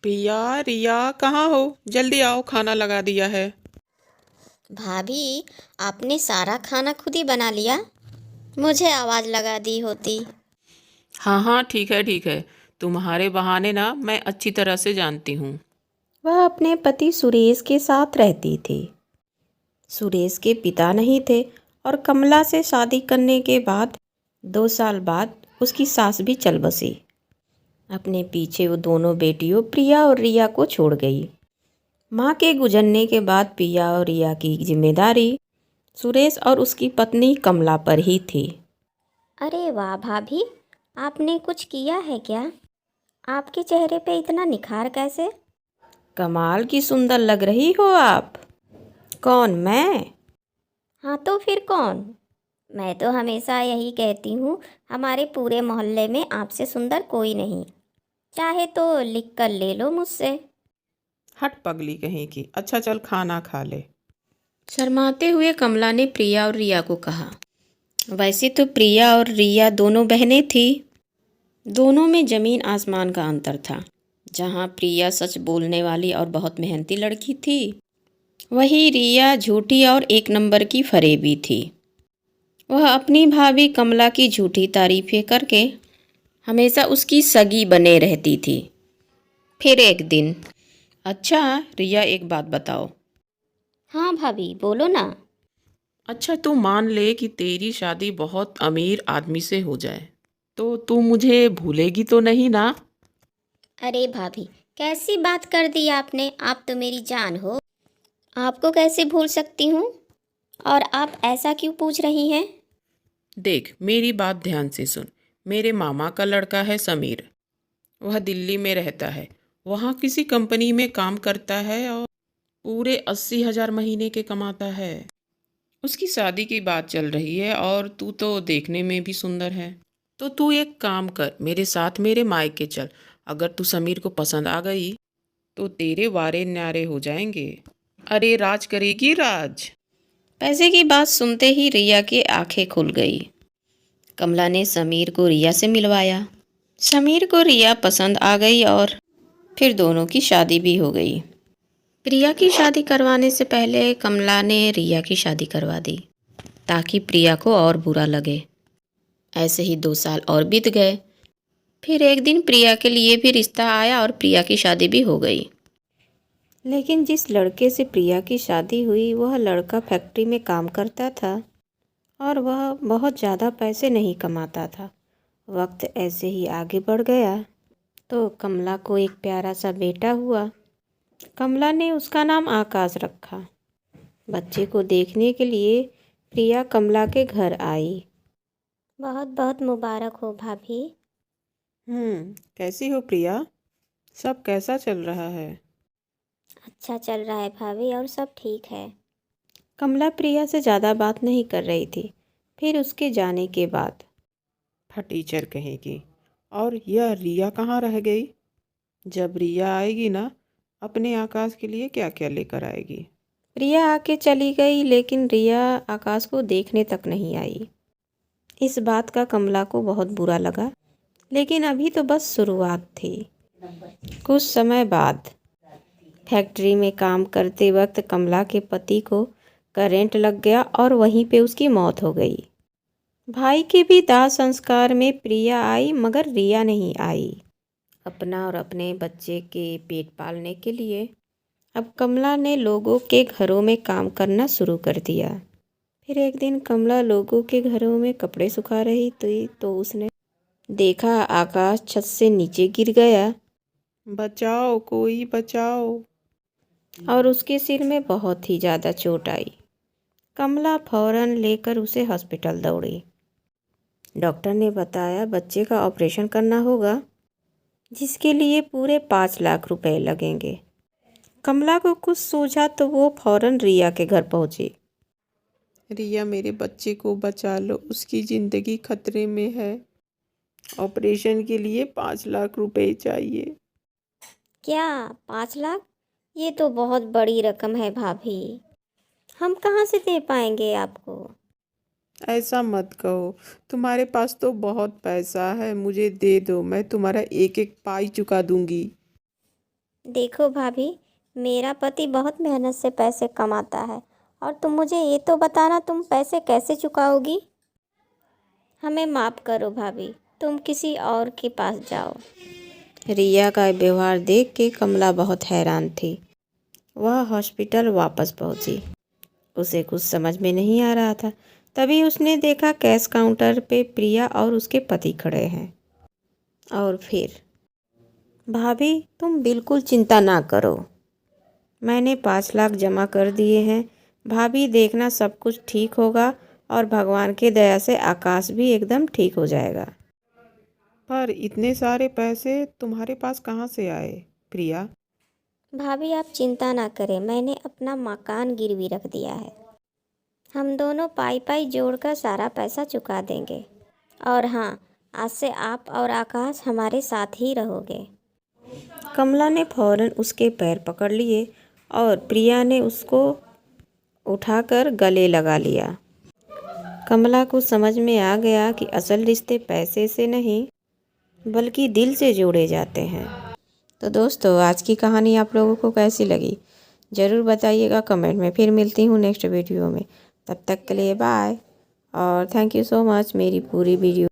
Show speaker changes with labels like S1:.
S1: पिया रिया कहाँ हो? जल्दी आओ, खाना लगा दिया है।
S2: भाभी, आपने सारा खाना खुद ही बना लिया। मुझे आवाज़ लगा दी होती।
S1: हाँ हाँ, ठीक है ठीक है। तुम्हारे बहाने ना मैं अच्छी तरह से जानती हूँ।
S3: वह अपने पति सुरेश के साथ रहती थी। सुरेश के पिता नहीं थे और कमला से शादी करने के बाद 2 साल बाद उसकी सास भी चल बसी। अपने पीछे वो दोनों बेटियों प्रिया और रिया को छोड़ गई। माँ के गुजरने के बाद प्रिया और रिया की जिम्मेदारी सुरेश और उसकी पत्नी कमला पर ही थी।
S2: अरे वाह भाभी, आपने कुछ किया है क्या? आपके चेहरे पे इतना निखार कैसे?
S3: कमाल की सुंदर लग रही हो आप। कौन, मैं?
S2: हाँ तो फिर कौन? मैं तो हमेशा यही कहती हूँ, हमारे पूरे मोहल्ले में आपसे सुंदर कोई नहीं। चाहे तो लिख कर ले लो मुझसे।
S1: हट पगली कहीं की। अच्छा चल, खाना खा ले।
S3: शर्माते हुए कमला ने प्रिया और रिया को कहा। वैसे तो प्रिया और रिया दोनों बहनें थी। दोनों में जमीन आसमान का अंतर था। जहाँ प्रिया सच बोलने वाली और बहुत मेहनती लड़की थी, वहीं रिया झूठी और एक नंबर की फरेबी थी। वह अपनी भाभी कमला की झूठी तारीफें करके हमेशा उसकी सगी बने रहती थी। फिर एक दिन, अच्छा रिया, एक बात बताओ।
S2: हाँ भाभी, बोलो ना।
S1: अच्छा, तू मान ले कि तेरी शादी बहुत अमीर आदमी से हो जाए, तो तू मुझे भूलेगी तो नहीं ना?
S2: अरे भाभी, कैसी बात कर दी आपने। आप तो मेरी जान हो। आपको कैसे भूल सकती हूँ? और आप ऐसा क्यों पूछ रही हैं?
S1: देख, मेरी बात ध्यान से सुन। मेरे मामा का लड़का है समीर। वह दिल्ली में रहता है। वहाँ किसी कंपनी में काम करता है और पूरे 80,000 महीने के कमाता है। उसकी शादी की बात चल रही है और तू तो देखने में भी सुंदर है। तो तू एक काम कर, मेरे साथ मेरे मायके चल। अगर तू समीर को पसंद आ गई तो तेरे वारे न्यारे हो जाएंगे। अरे राज करेगी राज।
S3: पैसे की बात सुनते ही रिया की आंखें खुल गई। कमला ने समीर को रिया से मिलवाया। समीर को रिया पसंद आ गई और फिर दोनों की शादी भी हो गई। प्रिया की शादी करवाने से पहले कमला ने रिया की शादी करवा दी ताकि प्रिया को और बुरा लगे। ऐसे ही 2 साल और बीत गए। फिर एक दिन प्रिया के लिए भी रिश्ता आया और प्रिया की शादी भी हो गई। लेकिन जिस लड़के से प्रिया की शादी हुई वह लड़का फैक्ट्री में काम करता था और वह बहुत ज़्यादा पैसे नहीं कमाता था। वक्त ऐसे ही आगे बढ़ गया तो कमला को एक प्यारा सा बेटा हुआ। कमला ने उसका नाम आकाश रखा। बच्चे को देखने के लिए प्रिया कमला के घर आई।
S2: बहुत बहुत मुबारक हो भाभी।
S1: कैसी हो प्रिया? सब कैसा चल रहा है?
S2: अच्छा चल रहा है भाभी, और सब ठीक है।
S3: कमला प्रिया से ज़्यादा बात नहीं कर रही थी। फिर उसके जाने के बाद
S1: फटीचर कहेगी। और यह रिया कहाँ रह गई? जब रिया आएगी ना, अपने आकाश के लिए क्या क्या लेकर आएगी।
S3: प्रिया आके चली गई, लेकिन रिया आकाश को देखने तक नहीं आई। इस बात का कमला को बहुत बुरा लगा, लेकिन अभी तो बस शुरुआत थी। कुछ समय बाद फैक्ट्री में काम करते वक्त कमला के पति को करंट लग गया और वहीं पे उसकी मौत हो गई। भाई के भी दाह संस्कार में प्रिया आई मगर रिया नहीं आई। अपना और अपने बच्चे के पेट पालने के लिए अब कमला ने लोगों के घरों में काम करना शुरू कर दिया। फिर एक दिन कमला लोगों के घरों में कपड़े सुखा रही थी तो उसने देखा आकाश छत से नीचे गिर गया
S1: बचाओ, कोई बचाओ।
S3: और उसके सिर में बहुत ही ज़्यादा चोट आई। कमला फौरन लेकर उसे हॉस्पिटल दौड़ी। डॉक्टर ने बताया बच्चे का ऑपरेशन करना होगा, जिसके लिए पूरे 5 लाख रुपए लगेंगे। कमला को कुछ सूझा तो वो फौरन रिया के घर पहुंची।
S1: रिया, मेरे बच्चे को बचा लो, उसकी ज़िंदगी खतरे में है। ऑपरेशन के लिए 5 लाख रुपए चाहिए।
S2: क्या? 5 लाख? ये तो बहुत बड़ी रकम है भाभी। हम कहाँ से दे पाएंगे आपको?
S1: ऐसा मत कहो। तुम्हारे पास तो बहुत पैसा है, मुझे दे दो, मैं तुम्हारा एक एक पाई चुका दूंगी।
S2: देखो भाभी, मेरा पति बहुत मेहनत से पैसे कमाता है और तुम मुझे ये तो बताना तुम पैसे कैसे चुकाओगी। हमें माफ़ करो भाभी, तुम किसी और के पास जाओ।
S3: रिया का व्यवहार देख के कमला बहुत हैरान थी। वह हॉस्पिटल वापस पहुंची। उसे कुछ समझ में नहीं आ रहा था। तभी उसने देखा कैश काउंटर पे प्रिया और उसके पति खड़े हैं। और फिर, भाभी तुम बिल्कुल चिंता ना करो, मैंने 5 लाख जमा कर दिए हैं। भाभी देखना सब कुछ ठीक होगा और भगवान की दया से आकाश भी एकदम ठीक हो जाएगा।
S1: पर इतने सारे पैसे तुम्हारे पास कहाँ से आए प्रिया?
S2: भाभी आप चिंता ना करें, मैंने अपना मकान गिरवी रख दिया है। हम दोनों पाई पाई जोड़कर सारा पैसा चुका देंगे। और हाँ, आज से आप और आकाश हमारे साथ ही रहोगे।
S3: कमला ने फौरन उसके पैर पकड़ लिए और प्रिया ने उसको उठाकर गले लगा लिया। कमला को समझ में आ गया कि असल रिश्ते पैसे से नहीं बल्कि दिल से जोड़े जाते हैं। तो दोस्तों, आज की कहानी आप लोगों को कैसी लगी ज़रूर बताइएगा कमेंट में। फिर मिलती हूँ नेक्स्ट वीडियो में। तब तक के लिए बाय और थैंक यू सो मच मेरी पूरी वीडियो